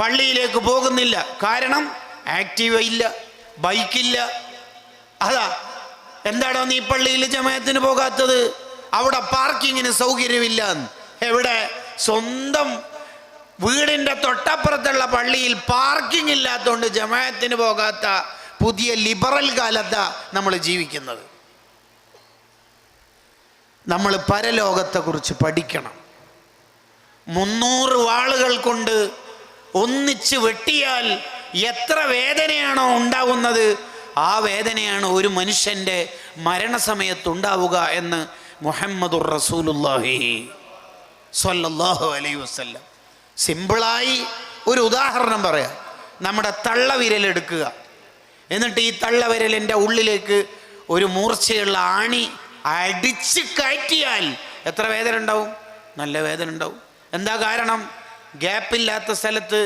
പള്ളിയിലേക്ക് പോകുന്നില്ല. കാരണം ആക്റ്റീവ ഇല്ല, ബൈക്കില്ല. അതാ എന്താണോ നീ പള്ളിയിൽ ജമാഅത്തിന് പോകാത്തത്? അവിടെ പാർക്കിങ്ങിന് സൗകര്യമില്ല. എവിടെ? സ്വന്തം വീടിൻ്റെ തൊട്ടപ്പുറത്തുള്ള പള്ളിയിൽ പാർക്കിംഗ് ഇല്ലാത്തതുകൊണ്ട് ജമാഅത്തിന് പോകാത്ത പുതിയ ലിബറൽ കാലത്താണ് നമ്മൾ ജീവിക്കുന്നത്. നമ്മൾ പരലോകത്തെക്കുറിച്ച് പഠിക്കണം. 300 വാളുകൾ കൊണ്ട് ഒന്നിച്ച് വെട്ടിയാൽ എത്ര വേദനയാണോ ഉണ്ടാവുന്നത്, ആ വേദനയാണ് ഒരു മനുഷ്യൻ്റെ മരണസമയത്തുണ്ടാവുക എന്ന് മുഹമ്മദുർ റസൂലുള്ളാഹി സ്വല്ലല്ലാഹു അലൈഹി വസല്ലം. സിമ്പിളായി ഒരു ഉദാഹരണം പറയാം. നമ്മുടെ തള്ളവിരലെടുക്കുക, എന്നിട്ട് ഈ തള്ളവിരലിൻ്റെ ഉള്ളിലേക്ക് ഒരു മൂർച്ചയുള്ള ആണി അടിച്ച് കയറ്റിയാൽ എത്ര വേദന ഉണ്ടാവും? നല്ല വേദന ഉണ്ടാവും. എന്താ കാരണം? ഗ്യാപ്പില്ലാത്ത സ്ഥലത്ത്